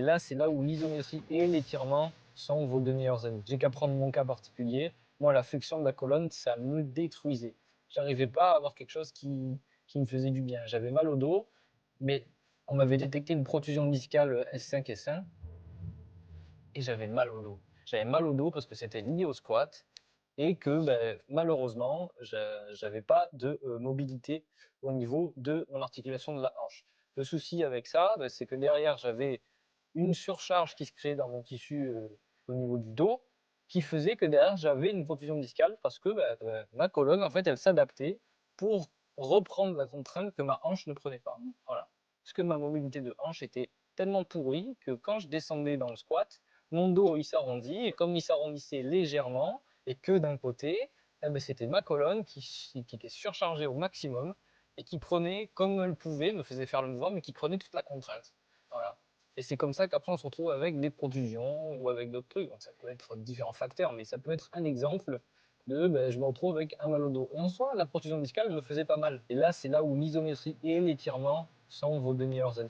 Et là, c'est là où l'isométrie et l'étirement sont vos deux meilleurs amis. J'ai qu'à prendre mon cas particulier. Moi, la flexion de la colonne, ça me détruisait. J'arrivais pas à avoir quelque chose qui me faisait du bien. J'avais mal au dos, mais on m'avait détecté une protrusion discale S5-S1 et j'avais mal au dos. J'avais mal au dos parce que c'était lié au squat et que ben, malheureusement, j'avais pas de mobilité au niveau de mon articulation de la hanche. Le souci avec ça, ben, c'est que derrière, j'avais une surcharge qui se créait dans mon tissu au niveau du dos, qui faisait que derrière, j'avais une protusion discale parce que ben, ma colonne, en fait, elle s'adaptait pour reprendre la contrainte que ma hanche ne prenait pas. Voilà. Parce que ma mobilité de hanche était tellement pourrie que quand je descendais dans le squat, mon dos il s'arrondit et comme il s'arrondissait légèrement et que d'un côté, eh ben, c'était ma colonne qui était surchargée au maximum et qui prenait comme elle pouvait, me faisait faire le mouvement, mais qui prenait toute la contrainte. Voilà. Et c'est comme ça qu'après on se retrouve avec des protrusions ou avec d'autres trucs. Donc, ça peut être différents facteurs, mais ça peut être un exemple de ben, je me retrouve avec un mal au dos. Et en soi, la protrusion discale me faisait pas mal. Et là, c'est là où l'isométrie et l'étirement sont vos deux meilleurs amis.